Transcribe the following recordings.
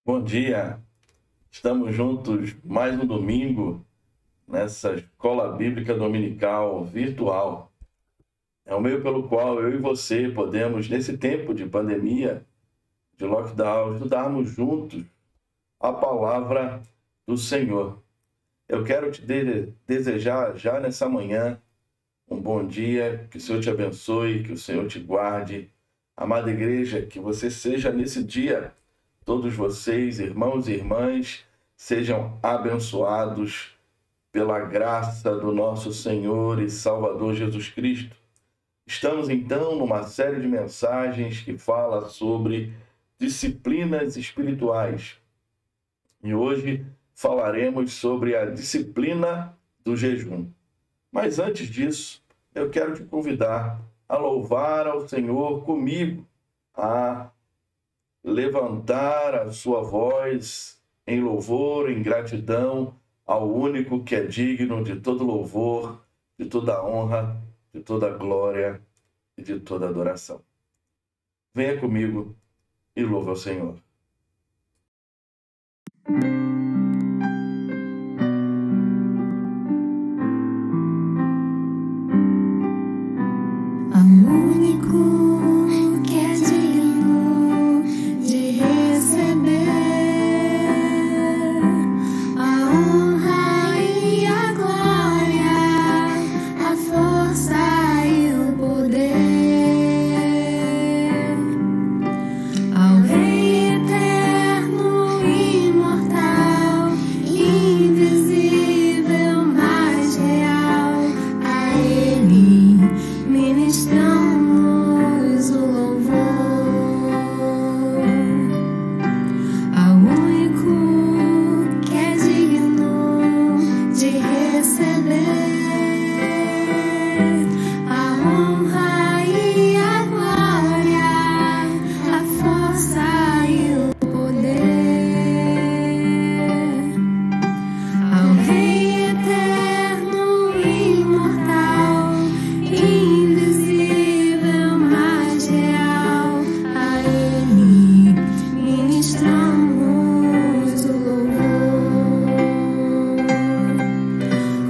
Bom dia, estamos juntos mais um domingo nessa escola bíblica dominical virtual. É o meio pelo qual eu e você podemos, nesse tempo de pandemia, de lockdown, estudarmos juntos a palavra do Senhor. Eu quero te desejar já nessa manhã um bom dia, que o Senhor te abençoe, que o Senhor te guarde. Amada igreja, que você seja nesse dia, todos vocês, irmãos e irmãs, sejam abençoados pela graça do nosso Senhor e Salvador Jesus Cristo. Estamos então numa série de mensagens que fala sobre disciplinas espirituais. E hoje falaremos sobre a disciplina do jejum. Mas antes disso, eu quero te convidar a louvar ao Senhor comigo, a levantar a sua voz em louvor, em gratidão ao único que é digno de todo louvor, de toda honra, de toda glória e de toda adoração. Venha comigo e louve ao Senhor.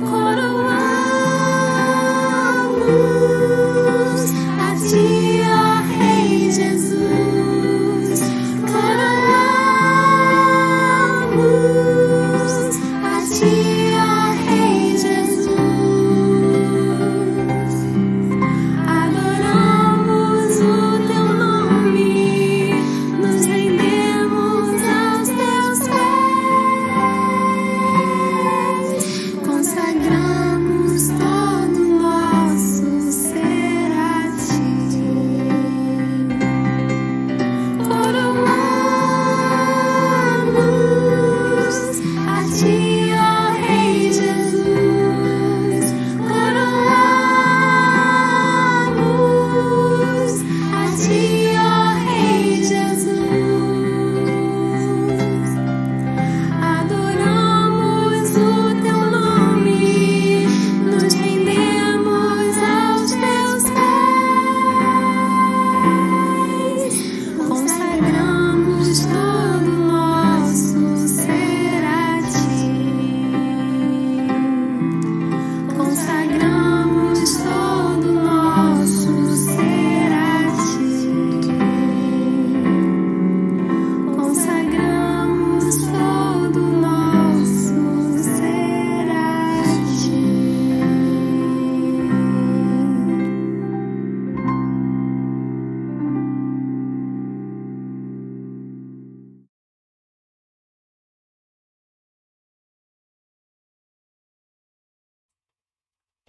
Coroa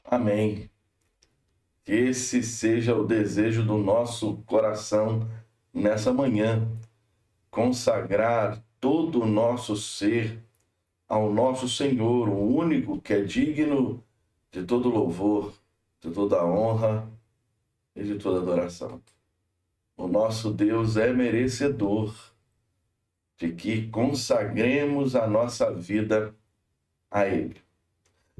Amém. Que esse seja o desejo do nosso coração nessa manhã. Consagrar todo o nosso ser ao nosso Senhor, o único que é digno de todo louvor, de toda honra e de toda adoração. O nosso Deus é merecedor de que consagremos a nossa vida a Ele.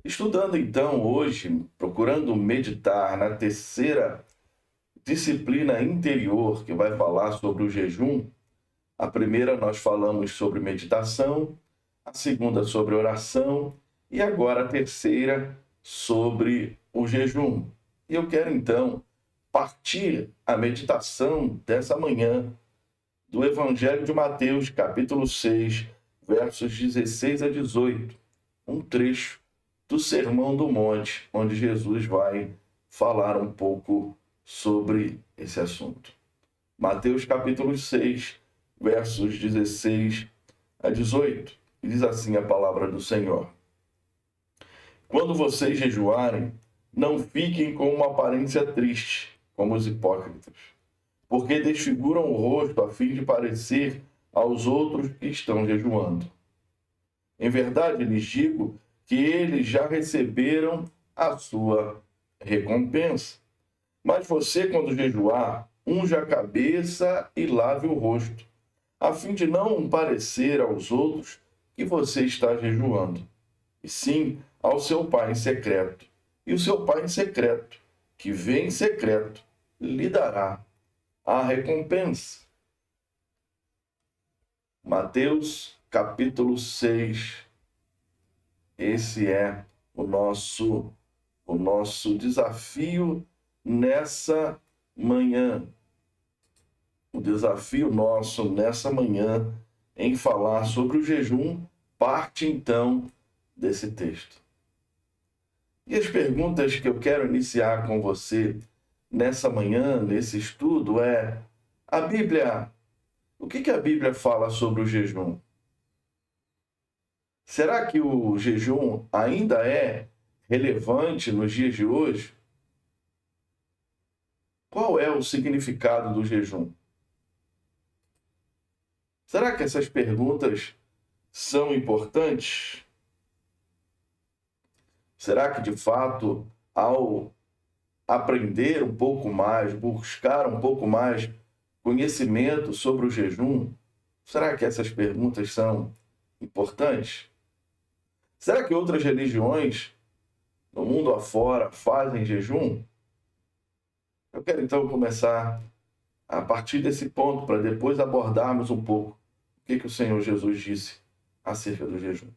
Estudando então hoje, procurando meditar na terceira disciplina interior, que vai falar sobre o jejum. A primeira nós falamos sobre meditação, a segunda sobre oração e agora a terceira sobre o jejum. E eu quero então partir a meditação dessa manhã do Evangelho de Mateus, capítulo 6, versos 16 a 18, um trecho do Sermão do Monte, onde Jesus vai falar um pouco sobre esse assunto. Mateus capítulo 6, versos 16 a 18. Diz assim a palavra do Senhor: Quando vocês jejuarem, não fiquem com uma aparência triste, como os hipócritas, porque desfiguram o rosto a fim de parecer aos outros que estão jejuando. Em verdade, lhes digo que eles já receberam a sua recompensa. Mas você, quando jejuar, unja a cabeça e lave o rosto, a fim de não parecer aos outros que você está jejuando, e sim ao seu Pai em secreto. E o seu Pai em secreto, que vê em secreto, lhe dará a recompensa. Mateus capítulo 6. Esse é o nosso desafio nessa manhã. O desafio nosso nessa manhã em falar sobre o jejum parte então desse texto. E as perguntas que eu quero iniciar com você nessa manhã, nesse estudo, o que a Bíblia fala sobre o jejum? Será que o jejum ainda é relevante nos dias de hoje? Qual é o significado do jejum? Será que essas perguntas são importantes? Será que, de fato, ao aprender um pouco mais, buscar um pouco mais conhecimento sobre o jejum, será que essas perguntas são importantes? Será que outras religiões no mundo afora fazem jejum? Eu quero então começar a partir desse ponto para depois abordarmos um pouco o que o Senhor Jesus disse acerca do jejum.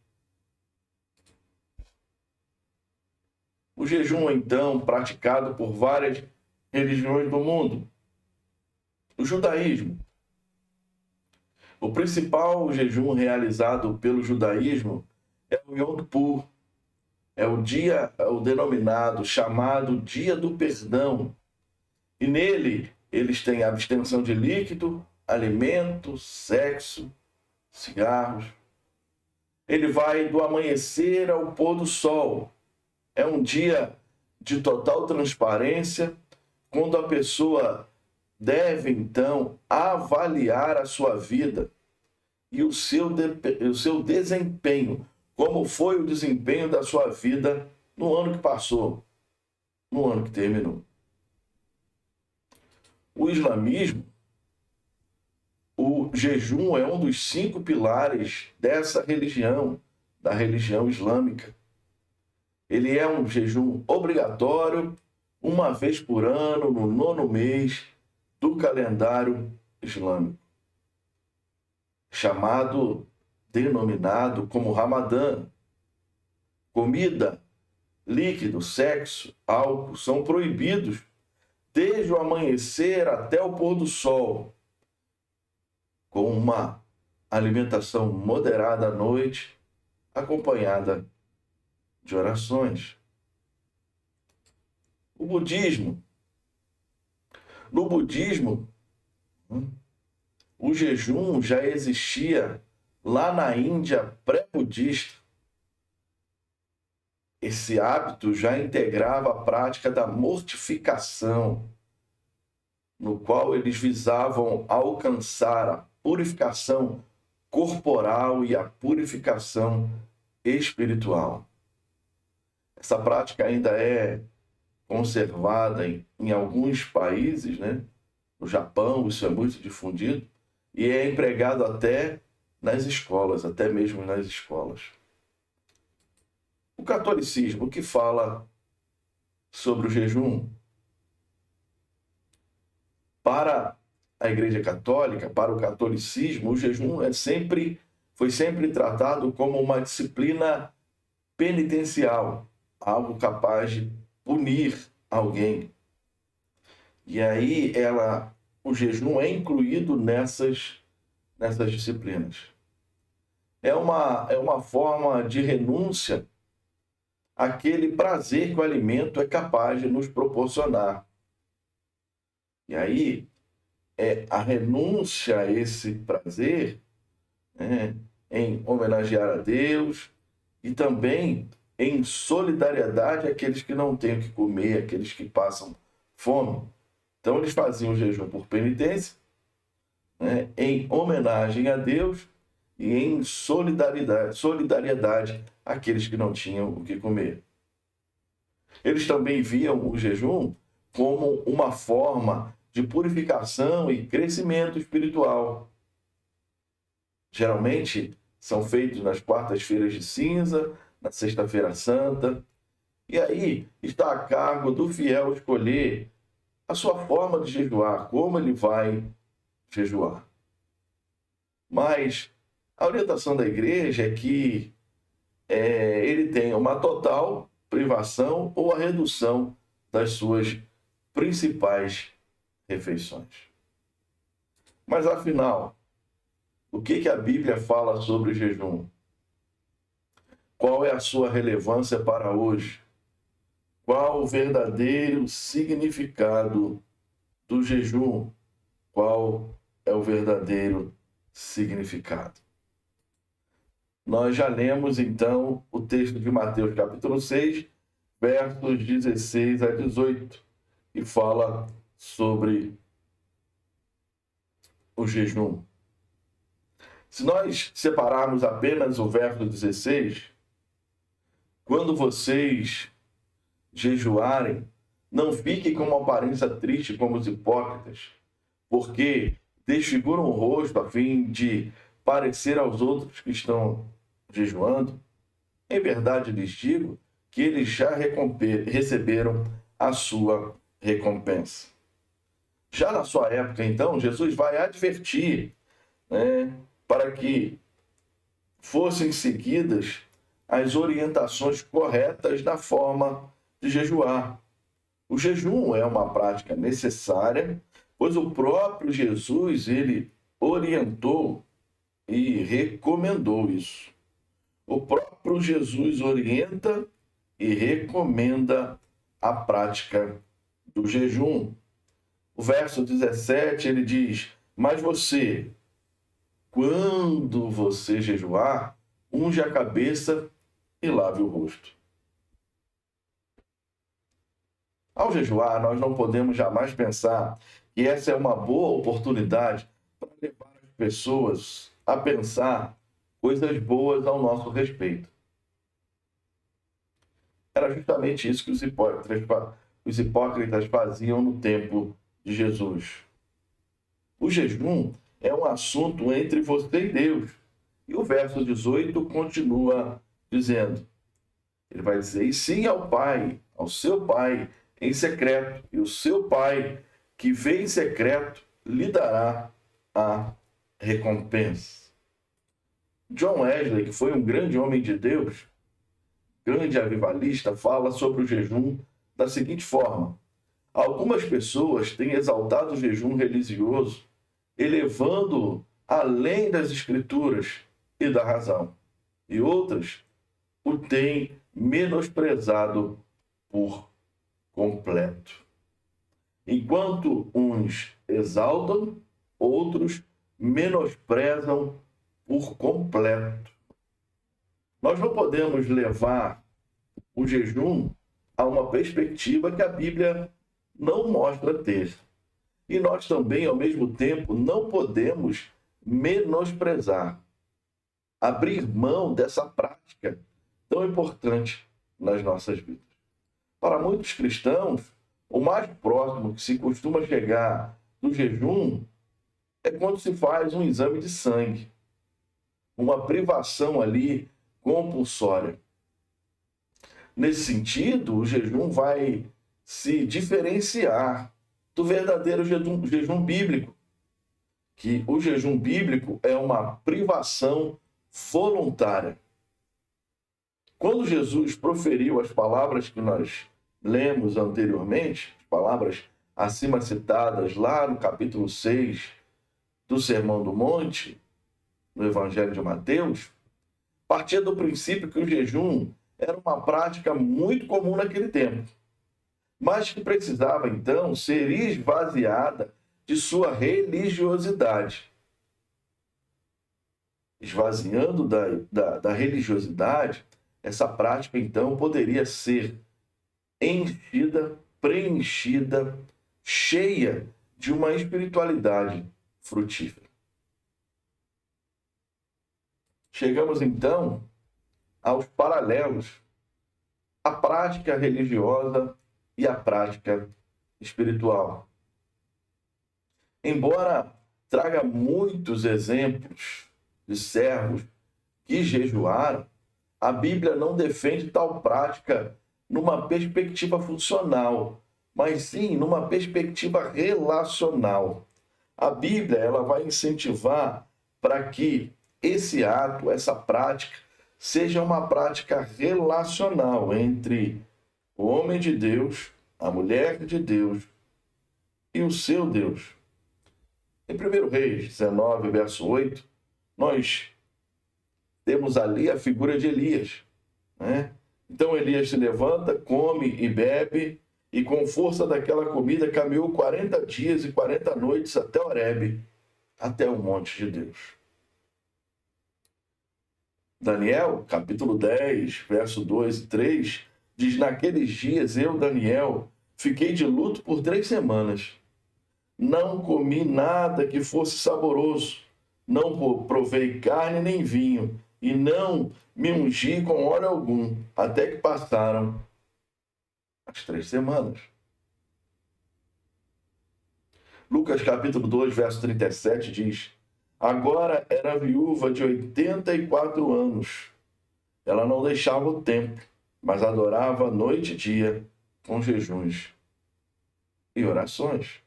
O jejum é então praticado por várias religiões do mundo. O judaísmo. O principal jejum realizado pelo judaísmo é o Yom Kippur. É o denominado, chamado Dia do Perdão. E nele, eles têm abstenção de líquido, alimento, sexo, cigarros. Ele vai do amanhecer ao pôr do sol. É um dia de total transparência, quando a pessoa deve, então, avaliar a sua vida e o seu desempenho. Como foi o desempenho da sua vida no ano que passou, no ano que terminou. O islamismo, o jejum é um dos 5 pilares dessa religião, da religião islâmica. Ele é um jejum obrigatório, uma vez por ano, no 9º mês do calendário islâmico, denominado como Ramadã. Comida, líquido, sexo, álcool são proibidos desde o amanhecer até o pôr do sol, com uma alimentação moderada à noite, acompanhada de orações. O budismo. No budismo, o jejum já existia lá na Índia pré-budista. esse hábito já integrava a prática da mortificação, no qual eles visavam alcançar a purificação corporal e a purificação espiritual. Essa prática ainda é conservada em alguns países, né? No Japão, isso é muito difundido, e é empregado até nas escolas, até mesmo nas escolas. O catolicismo, que fala sobre o jejum, para a Igreja Católica, para o catolicismo, o jejum foi sempre tratado como uma disciplina penitencial, algo capaz de punir alguém. E aí o jejum é incluído nessas disciplinas. É uma forma de renúncia àquele prazer que o alimento é capaz de nos proporcionar. E aí, a renúncia a esse prazer, né, em homenagear a Deus e também em solidariedade àqueles que não têm o que comer, àqueles que passam fome. Então, eles faziam o jejum por penitência, né, em homenagem a Deus e em solidariedade àqueles que não tinham o que comer. Eles também viam o jejum como uma forma de purificação e crescimento espiritual. Geralmente são feitos nas quartas-feiras de cinza, na sexta-feira santa, e aí está a cargo do fiel escolher a sua forma de jejuar, como ele vai jejuar. Mas a orientação da igreja é que ele tenha uma total privação ou a redução das suas principais refeições. Mas afinal, o que a Bíblia fala sobre o jejum? Qual é a sua relevância para hoje? Qual o verdadeiro significado do jejum? Qual é o verdadeiro significado? Nós já lemos, então, o texto de Mateus, capítulo 6, versos 16 a 18, que fala sobre o jejum. Se nós separarmos apenas o verso 16, quando vocês jejuarem, não fiquem com uma aparência triste como os hipócritas, porque desfiguram o rosto a fim de parecer aos outros que estão jejuando. Em verdade lhes digo que eles já receberam a sua recompensa. Já na sua época, então, Jesus vai advertir, né, para que fossem seguidas as orientações corretas da forma de jejuar. O jejum é uma prática necessária, pois o próprio Jesus, ele orientou e recomendou isso. O próprio Jesus orienta e recomenda a prática do jejum. O verso 17, ele diz: mas você, quando você jejuar, unge a cabeça e lave o rosto. Ao jejuar, nós não podemos jamais pensar que essa é uma boa oportunidade para levar as pessoas a pensar coisas boas ao nosso respeito. Era justamente isso que os hipócritas faziam no tempo de Jesus. O jejum é um assunto entre você e Deus. E o verso 18 continua dizendo, ele vai dizer, e sim ao Pai, ao seu Pai em secreto, e o seu Pai que vê em secreto lhe dará a recompensa. John Wesley, que foi um grande homem de Deus, grande avivalista, fala sobre o jejum da seguinte forma: algumas pessoas têm exaltado o jejum religioso, elevando-o além das escrituras e da razão, e outras o têm menosprezado por completo. Enquanto uns exaltam, outros menosprezam por completo. Nós não podemos levar o jejum a uma perspectiva que a Bíblia não mostra ter. E nós também, ao mesmo tempo, não podemos menosprezar, abrir mão dessa prática tão importante nas nossas vidas. Para muitos cristãos, o mais próximo que se costuma chegar do jejum é quando se faz um exame de sangue, uma privação ali compulsória. Nesse sentido, o jejum vai se diferenciar do verdadeiro jejum bíblico, que o jejum bíblico é uma privação voluntária. Quando Jesus proferiu as palavras que nós lemos anteriormente, as palavras acima citadas lá no capítulo 6 do Sermão do Monte, no Evangelho de Mateus, partia do princípio que o jejum era uma prática muito comum naquele tempo, mas que precisava, então, ser esvaziada de sua religiosidade. Esvaziando da religiosidade, essa prática, então, poderia ser enchida, preenchida, cheia de uma espiritualidade frutífera. Chegamos, então, aos paralelos, a prática religiosa e a prática espiritual. Embora traga muitos exemplos de servos que jejuaram, a Bíblia não defende tal prática numa perspectiva funcional, mas sim numa perspectiva relacional. A Bíblia ela vai incentivar para que esse ato, essa prática, seja uma prática relacional entre o homem de Deus, a mulher de Deus e o seu Deus. Em 1 Reis 19, verso 8, nós temos ali a figura de Elias, né? Então Elias se levanta, come e bebe, e com força daquela comida caminhou 40 dias e 40 noites até Horebe, até o monte de Deus. Daniel, capítulo 10, verso 2 e 3, diz: naqueles dias eu, Daniel, fiquei de luto por 3 semanas. Não comi nada que fosse saboroso, não provei carne nem vinho, e não me ungi com óleo algum, até que passaram as 3 semanas. Lucas capítulo 2, verso 37 diz: agora era viúva de 84 anos. Ela não deixava o templo, mas adorava noite e dia com jejuns e orações.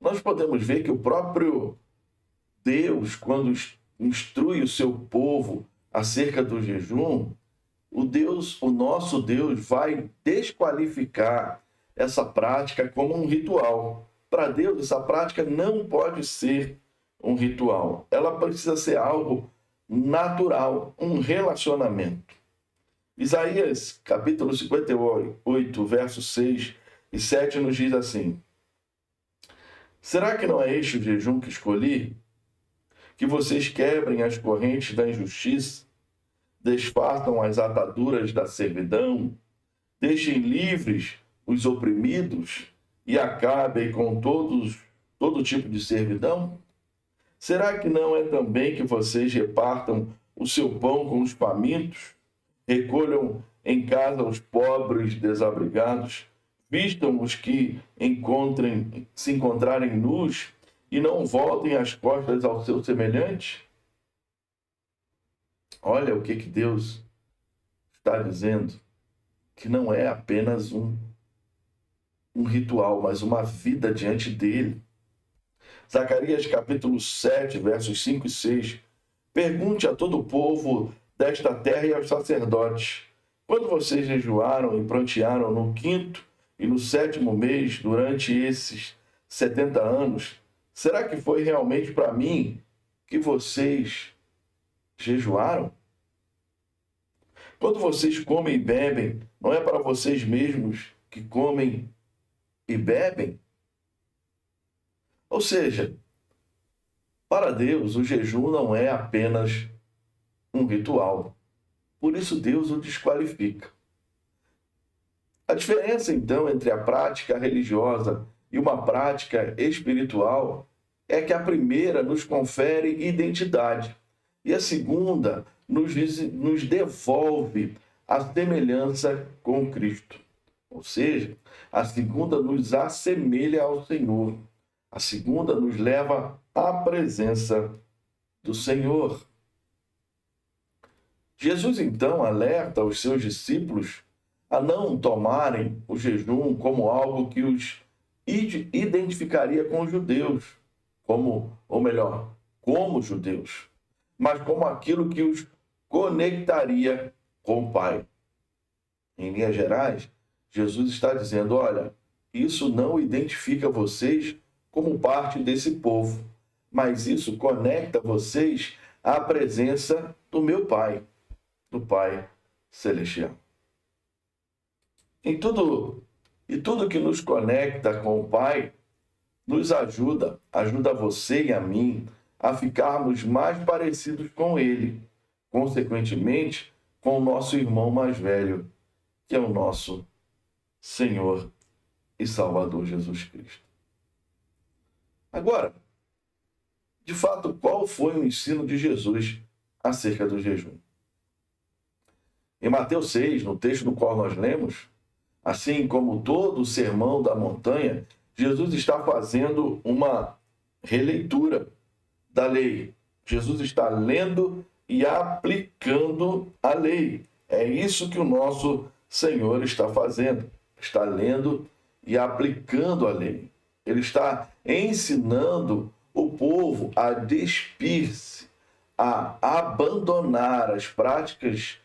Nós podemos ver que o próprio Deus, quando instrui o seu povo acerca do jejum, o nosso Deus, vai desqualificar essa prática como um ritual. Para Deus, essa prática não pode ser um ritual. Ela precisa ser algo natural, um relacionamento. Isaías, capítulo 58, versos 6 e 7, nos diz assim: será que não é este o jejum que escolhi? Que vocês quebrem as correntes da injustiça, desfaçam as ataduras da servidão, deixem livres os oprimidos e acabem com todo tipo de servidão? Será que não é também que vocês repartam o seu pão com os famintos, recolham em casa os pobres desabrigados, vistam os que se encontrarem nus e não voltem as costas ao seu semelhante? Olha o que Deus está dizendo, que não é apenas um ritual, mas uma vida diante dele. Zacarias capítulo 7, versos 5 e 6. Pergunte a todo o povo desta terra e aos sacerdotes: quando vocês jejuaram e prantearam no 5º e no 7º mês, durante esses 70 anos, será que foi realmente para mim que vocês jejuaram? Quando vocês comem e bebem, não é para vocês mesmos que comem e bebem? Ou seja, para Deus, o jejum não é apenas um ritual, por isso Deus o desqualifica. A diferença, então, entre a prática religiosa e uma prática espiritual é que a primeira nos confere identidade e a segunda nos devolve a semelhança com Cristo. Ou seja, a segunda nos assemelha ao Senhor. A segunda nos leva à presença do Senhor. Jesus, então, alerta os seus discípulos a não tomarem o jejum como algo que os identificaria com os judeus, como judeus, mas como aquilo que os conectaria com o Pai. Em linhas gerais, Jesus está dizendo, olha, isso não identifica vocês como parte desse povo, mas isso conecta vocês à presença do meu Pai, do Pai Celestial. E tudo que nos conecta com o Pai nos ajuda você e a mim a ficarmos mais parecidos com Ele, consequentemente, com o nosso irmão mais velho, que é o nosso Senhor e Salvador Jesus Cristo. Agora, de fato, qual foi o ensino de Jesus acerca do jejum? Em Mateus 6, no texto do qual nós lemos, assim como todo o sermão da montanha, Jesus está fazendo uma releitura da lei. Jesus está lendo e aplicando a lei. É isso que o nosso Senhor está fazendo. Está lendo e aplicando a lei. Ele está ensinando o povo a despir-se, a abandonar as práticas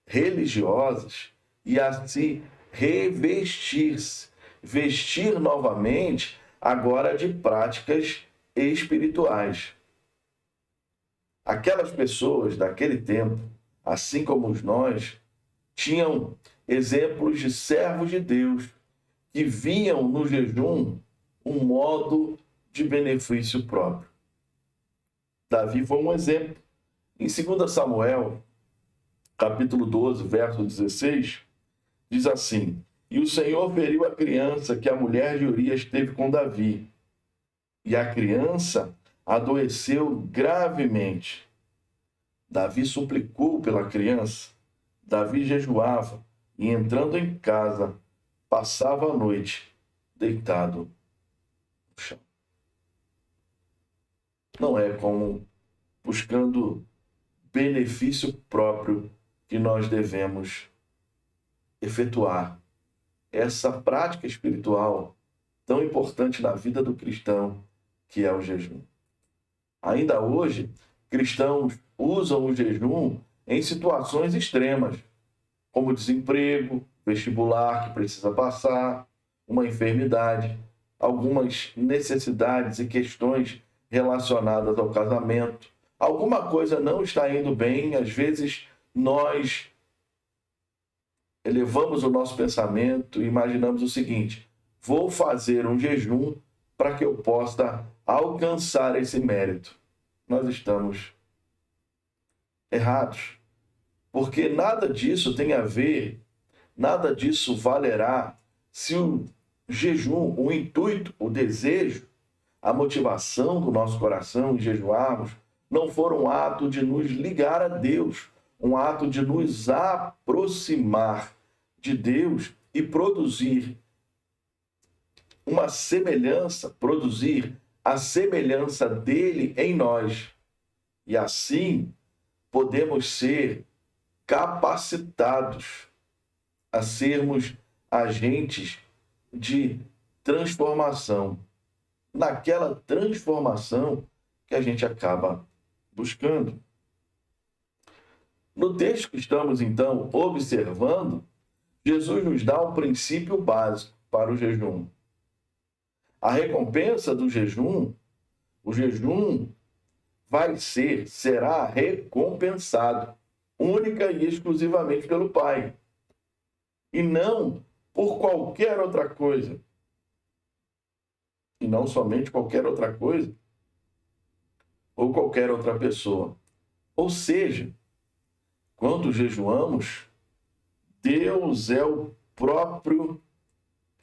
religiosas e a se revestir-se, vestir novamente agora de práticas espirituais. Aquelas pessoas daquele tempo, assim como nós, tinham exemplos de servos de Deus que viam no jejum um modo de benefício próprio. Davi foi um exemplo. Em 2 Samuel, capítulo 12, verso 16, diz assim, e o Senhor feriu a criança que a mulher de Urias teve com Davi, e a criança adoeceu gravemente. Davi suplicou pela criança, Davi jejuava, e entrando em casa, passava a noite deitado no chão. Não é como buscando benefício próprio que nós devemos efetuar essa prática espiritual tão importante na vida do cristão, que é o jejum. Ainda hoje, cristãos usam o jejum em situações extremas, como desemprego, vestibular que precisa passar, uma enfermidade, algumas necessidades e questões relacionadas ao casamento. Alguma coisa não está indo bem, às vezes nós elevamos o nosso pensamento e imaginamos o seguinte, vou fazer um jejum para que eu possa alcançar esse mérito. Nós estamos errados, porque nada disso tem a ver, nada disso valerá se o jejum, o intuito, o desejo, a motivação do nosso coração em jejuarmos não for um ato de nos ligar a Deus, um ato de nos aproximar de Deus e produzir uma semelhança, produzir a semelhança dele em nós. E assim podemos ser capacitados a sermos agentes de transformação, naquela transformação que a gente acaba buscando. No texto que estamos, então, observando, Jesus nos dá um princípio básico para o jejum. A recompensa do jejum, o jejum será recompensado única e exclusivamente pelo Pai, e não por qualquer outra coisa. E não somente qualquer outra coisa, ou qualquer outra pessoa. Ou seja, quando jejuamos, Deus é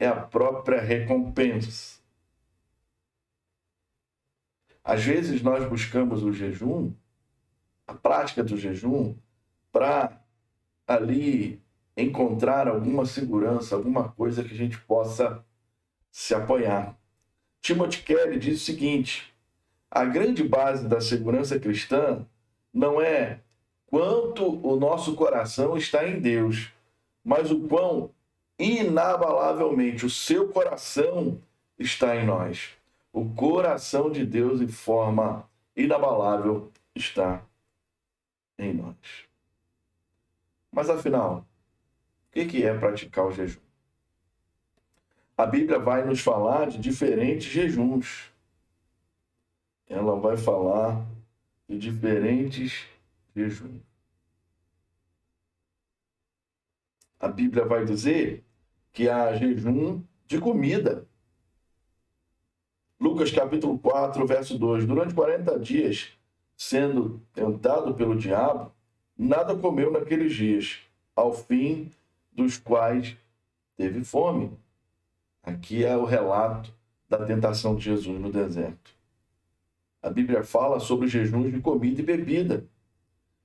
a própria recompensa. Às vezes nós buscamos o jejum, a prática do jejum, para ali encontrar alguma segurança, alguma coisa que a gente possa se apoiar. Timothy Kelly diz o seguinte: a grande base da segurança cristã não é quanto o nosso coração está em Deus, mas o quão inabalavelmente o seu coração está em nós. O coração de Deus, em forma inabalável, está em nós. Mas afinal, o que é praticar o jejum? A Bíblia vai nos falar de diferentes jejuns. Ela vai falar de diferentes jejuns. A Bíblia vai dizer que há jejum de comida. Lucas capítulo 4, verso 2. Durante 40 dias, sendo tentado pelo diabo, nada comeu naqueles dias, ao fim dos quais teve fome. Aqui é o relato da tentação de Jesus no deserto. A Bíblia fala sobre jejuns de comida e bebida.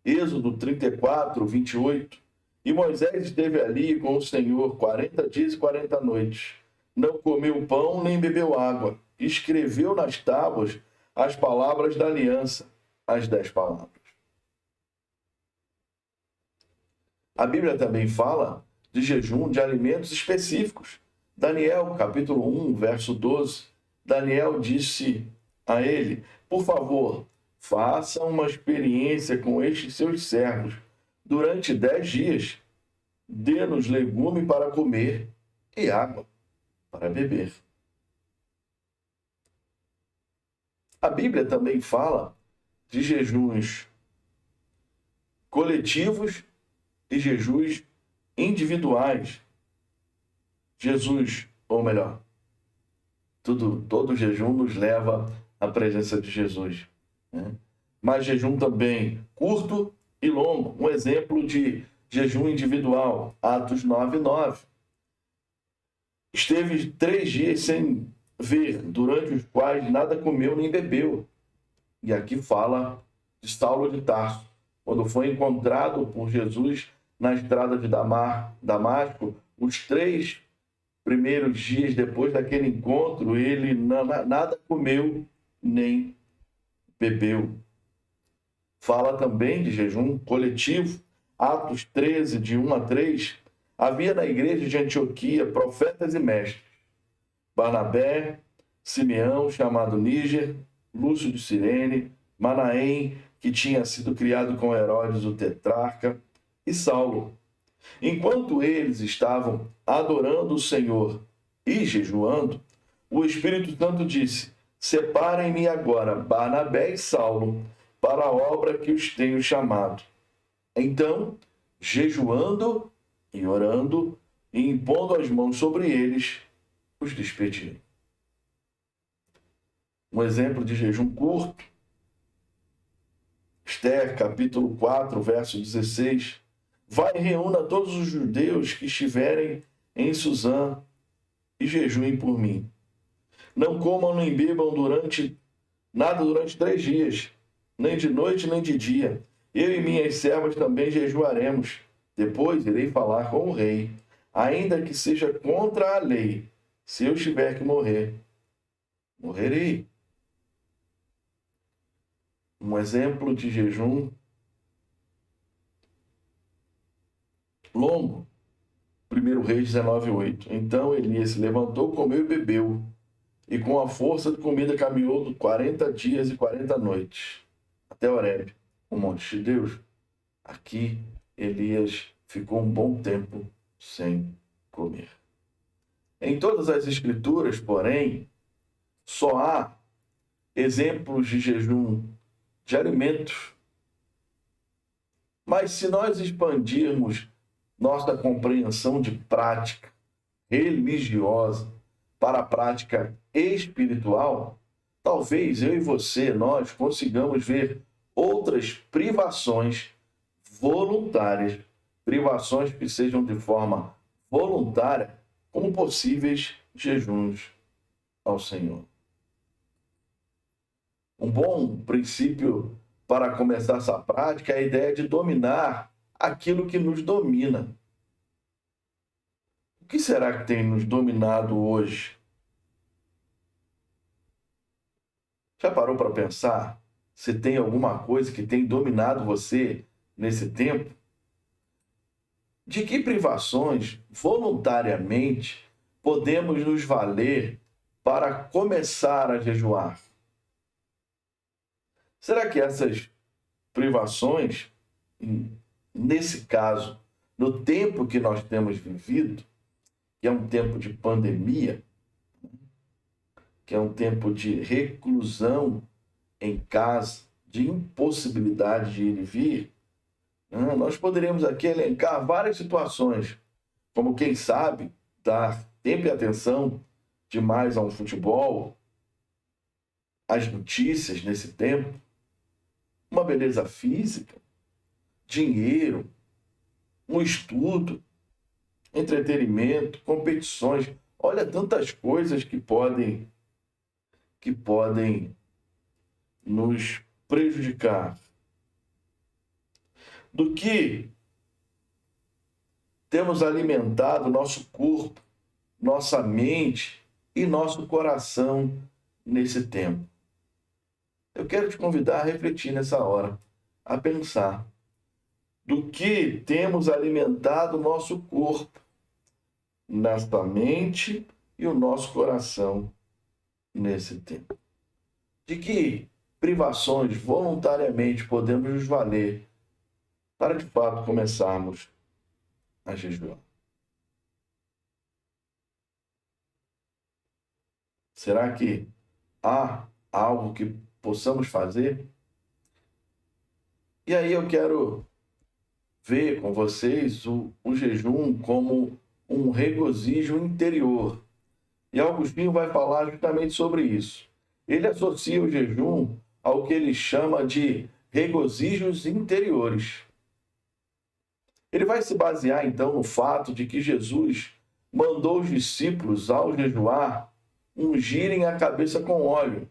Êxodo 34, 28. E Moisés esteve ali com o Senhor 40 dias e 40 noites. Não comeu pão nem bebeu água. Escreveu nas tábuas as palavras da aliança, as 10 palavras. A Bíblia também fala de jejum de alimentos específicos. Daniel, capítulo 1, verso 12. Daniel disse a ele: por favor, faça uma experiência com estes seus servos. Durante 10 dias, dê-nos legume para comer e água para beber. A Bíblia também fala de jejuns coletivos e jejuns individuais. Jesus, ou melhor, todo jejum nos leva à presença de Jesus, né? Mas jejum também curto e longo. Um exemplo de jejum individual, Atos 9:9. Esteve 3 dias sem ver, durante os quais nada comeu nem bebeu. E aqui fala de Saulo de Tarso, quando foi encontrado por Jesus na estrada de Damasco, os 3 primeiros dias depois daquele encontro, ele nada comeu nem bebeu. Fala também de jejum coletivo, Atos 13, de 1 a 3. Havia na igreja de Antioquia profetas e mestres: Barnabé, Simeão, chamado Níger, Lúcio de Cirene, Manaém, que tinha sido criado com Herodes o tetrarca, e Saulo. Enquanto eles estavam adorando o Senhor e jejuando, o Espírito Santo disse: separem-me agora Barnabé e Saulo para a obra que os tenho chamado. Então, jejuando e orando e impondo as mãos sobre eles, os despediram. Um exemplo de jejum curto, Esther, capítulo 4, verso 16. Vai e reúna todos os judeus que estiverem em Suzã e jejuem por mim. Não comam nem bebam nada durante 3 dias, nem de noite nem de dia. Eu e minhas servas também jejuaremos. Depois irei falar com o rei, ainda que seja contra a lei. Se eu tiver que morrer, morrerei. Um exemplo de jejum longo. 1 Reis 19:8. Então Elias se levantou, comeu e bebeu, e com a força de comida caminhou 40 dias e 40 noites, até Horebe, o monte de Deus. Aqui Elias ficou um bom tempo sem comer. Em todas as escrituras, porém, só há exemplos de jejum de alimentos. Mas se nós expandirmos nossa compreensão de prática religiosa para a prática espiritual, talvez eu e você, nós consigamos ver outras privações voluntárias, privações que sejam de forma voluntária, como possíveis jejuns ao Senhor. Um bom princípio para começar essa prática é a ideia de dominar aquilo que nos domina. O que será que tem nos dominado hoje? Já parou para pensar se tem alguma coisa que tem dominado você nesse tempo? De que privações, voluntariamente, podemos nos valer para começar a jejuar? Será que essas privações, nesse caso, no tempo que nós temos vivido, que é um tempo de pandemia, que é um tempo de reclusão em casa, de impossibilidade de ir e vir, nós poderíamos aqui elencar várias situações, como quem sabe dar tempo e atenção demais ao futebol, às notícias nesse tempo, uma beleza física, dinheiro, um estudo, entretenimento, competições. Olha, tantas coisas que podem nos prejudicar. Do que temos alimentado nosso corpo, nossa mente e nosso coração nesse tempo. Eu quero te convidar a refletir nessa hora, a pensar do que temos alimentado o nosso corpo, nossa mente e o nosso coração nesse tempo. De que privações voluntariamente podemos nos valer para de fato começarmos a jejuar? Será que há algo que possamos fazer? E aí eu quero ver com vocês o jejum como um regozijo interior. E Agostinho vai falar justamente sobre isso. Ele associa o jejum ao que ele chama de regozijos interiores. Ele vai se basear, então, no fato de que Jesus mandou os discípulos, ao jejuar, ungirem a cabeça com óleo,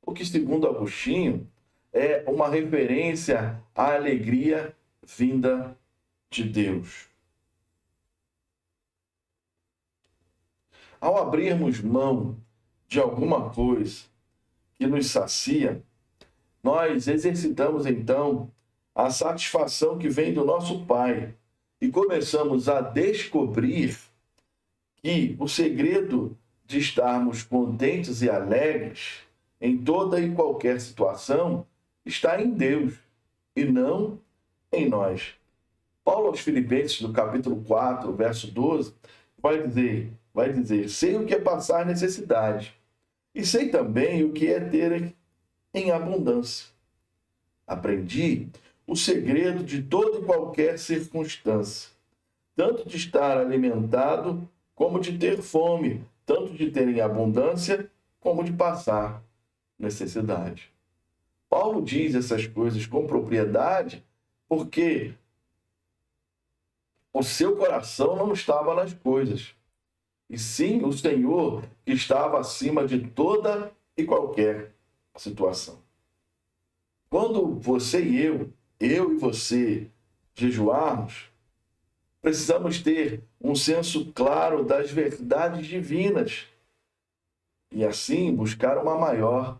o que, segundo Agostinho, é uma referência à alegria vinda de Deus. Ao abrirmos mão de alguma coisa que nos sacia, nós exercitamos, então, a satisfação que vem do nosso Pai e começamos a descobrir que o segredo de estarmos contentes e alegres em toda e qualquer situação está em Deus e não em nós. Paulo aos Filipenses, no capítulo 4, verso 12, vai dizer, sei o que é passar necessidade e sei também o que é ter em abundância. Aprendi o segredo de toda e qualquer circunstância, tanto de estar alimentado como de ter fome, tanto de ter em abundância como de passar necessidade. Paulo diz essas coisas com propriedade porque o seu coração não estava nas coisas, e sim o Senhor que estava acima de toda e qualquer situação. Quando você e eu e você, jejuarmos, precisamos ter um senso claro das verdades divinas e, assim, buscar uma maior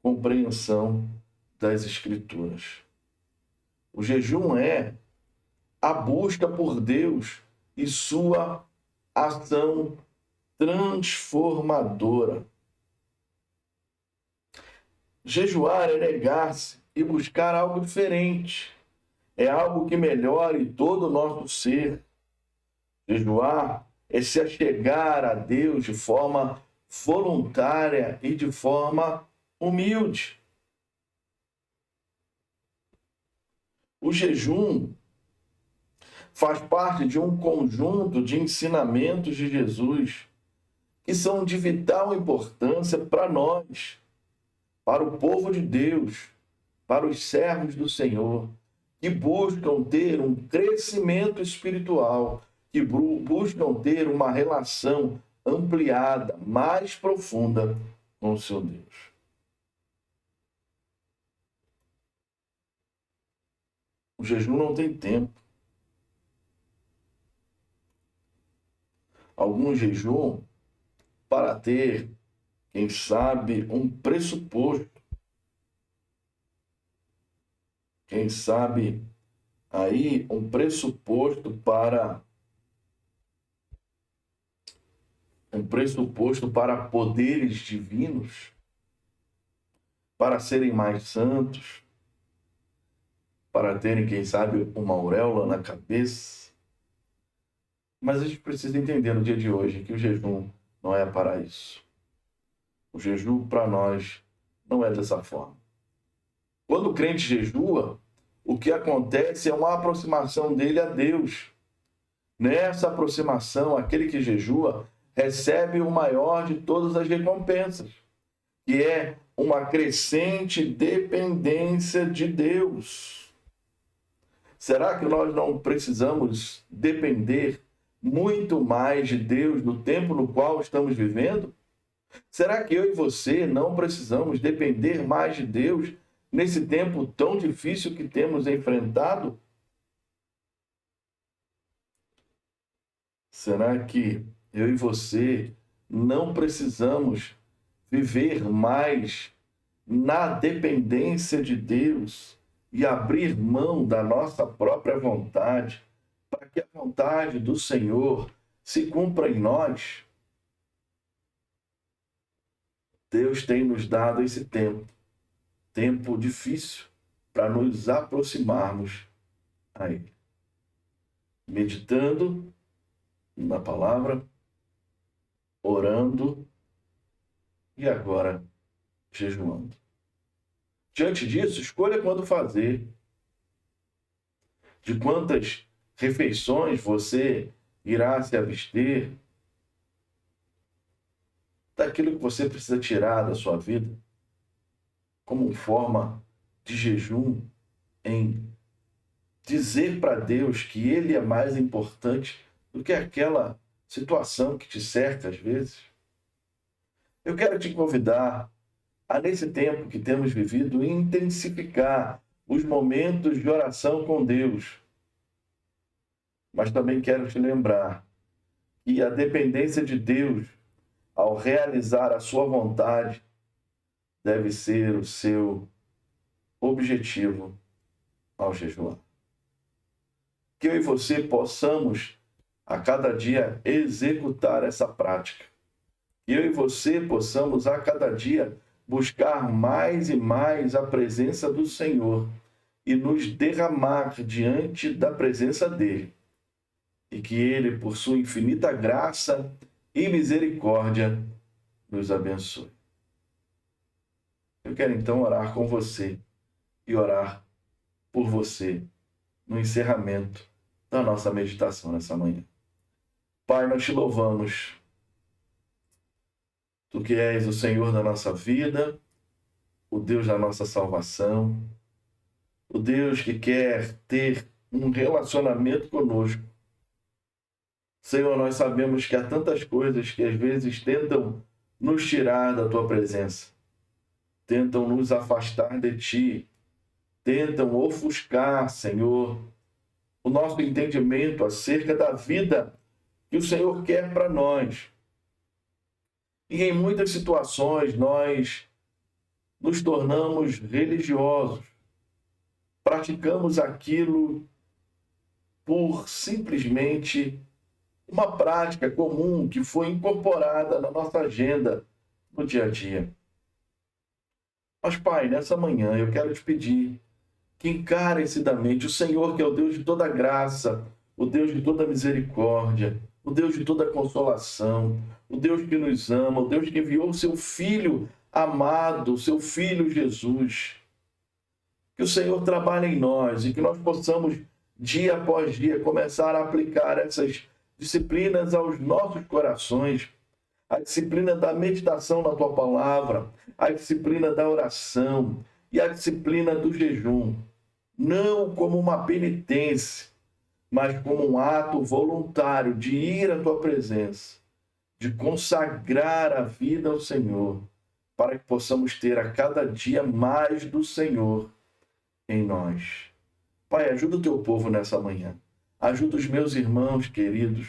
compreensão das Escrituras. O jejum é a busca por Deus e sua ação transformadora. Jejuar é negar-se e buscar algo diferente. É algo que melhore todo o nosso ser. Jejuar é se achegar a Deus de forma voluntária e de forma humilde. O jejum faz parte de um conjunto de ensinamentos de Jesus que são de vital importância para nós, para o povo de Deus, para os servos do Senhor, que buscam ter um crescimento espiritual, que buscam ter uma relação ampliada, mais profunda com o seu Deus. O jejum não tem tempo. Alguns jejum para ter, quem sabe, um pressuposto. Quem sabe aí um pressuposto para poderes divinos, para serem mais santos, para terem, quem sabe, uma auréola na cabeça. Mas a gente precisa entender no dia de hoje que o jejum não é para isso. O jejum para nós não é dessa forma. Quando o crente jejua, o que acontece é uma aproximação dele a Deus. Nessa aproximação, aquele que jejua recebe o maior de todas as recompensas, que é uma crescente dependência de Deus. Será que nós não precisamos depender muito mais de Deus no tempo no qual estamos vivendo? Será que eu e você não precisamos depender mais de Deus nesse tempo tão difícil que temos enfrentado? Será que eu e você não precisamos viver mais na dependência de Deus e abrir mão da nossa própria vontade para que a vontade do Senhor se cumpra em nós? Deus tem nos dado esse tempo difícil, para nos aproximarmos a Ele. Meditando na palavra, orando e agora jejuando. Diante disso, escolha quando fazer. De quantas refeições você irá se abster, daquilo que você precisa tirar da sua vida, como forma de jejum, em dizer para Deus que Ele é mais importante do que aquela situação que te cerca às vezes. Eu quero te convidar a, nesse tempo que temos vivido, intensificar os momentos de oração com Deus. Mas também quero te lembrar que a dependência de Deus, ao realizar a sua vontade, deve ser o seu objetivo ao jejuar. Que eu e você possamos, a cada dia, executar essa prática. Que eu e você possamos, a cada dia, buscar mais e mais a presença do Senhor e nos derramar diante da presença dEle. E que Ele, por sua infinita graça e misericórdia, nos abençoe. Eu quero então orar com você e orar por você no encerramento da nossa meditação nessa manhã. Pai, nós te louvamos. Tu que és o Senhor da nossa vida, o Deus da nossa salvação, o Deus que quer ter um relacionamento conosco. Senhor, nós sabemos que há tantas coisas que às vezes tentam nos tirar da tua presença, tentam nos afastar de ti, tentam ofuscar, Senhor, o nosso entendimento acerca da vida que o Senhor quer para nós. E em muitas situações nós nos tornamos religiosos, praticamos aquilo por simplesmente uma prática comum que foi incorporada na nossa agenda no dia a dia. Mas, Pai, nessa manhã eu quero te pedir que encarecidamente o Senhor, que é o Deus de toda graça, o Deus de toda misericórdia, o Deus de toda consolação, o Deus que nos ama, o Deus que enviou o seu Filho amado, o seu Filho Jesus, que o Senhor trabalhe em nós e que nós possamos, dia após dia, começar a aplicar essas disciplinas aos nossos corações, a disciplina da meditação na tua palavra, a disciplina da oração e a disciplina do jejum. não como uma penitência, mas como um ato voluntário de ir à tua presença, de consagrar a vida ao Senhor, para que possamos ter a cada dia mais do Senhor em nós. Pai, ajuda o teu povo nessa manhã. Ajuda os meus irmãos queridos.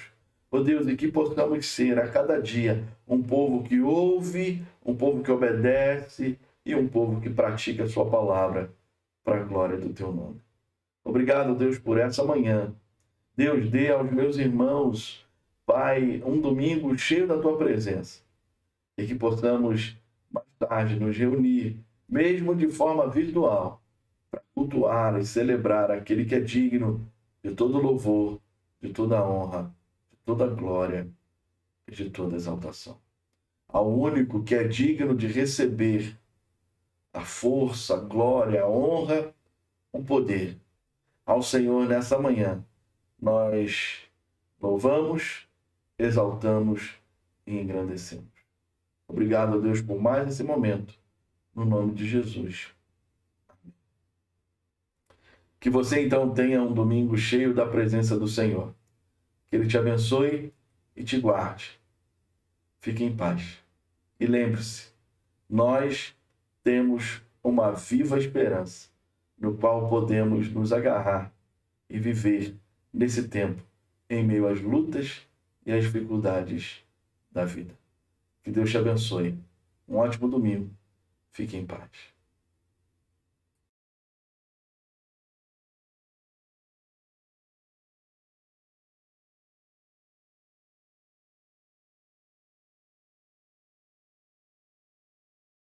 Ó Deus, e que possamos ser a cada dia um povo que ouve, um povo que obedece e um povo que pratica a sua palavra para a glória do teu nome. Obrigado, Deus, por essa manhã. Deus, dê aos meus irmãos, Pai, um domingo cheio da tua presença e que possamos mais tarde nos reunir, mesmo de forma virtual, para cultuar e celebrar aquele que é digno de todo louvor, de toda honra, de toda glória e de toda exaltação. Ao único que é digno de receber a força, a glória, a honra, o poder. Ao Senhor nessa manhã, nós louvamos, exaltamos e engrandecemos. Obrigado a Deus por mais esse momento, no nome de Jesus. Que você então tenha um domingo cheio da presença do Senhor. Que Ele te abençoe e te guarde. Fique em paz. E lembre-se, nós temos uma viva esperança, no qual podemos nos agarrar e viver nesse tempo, em meio às lutas e às dificuldades da vida. Que Deus te abençoe. Um ótimo domingo. Fique em paz.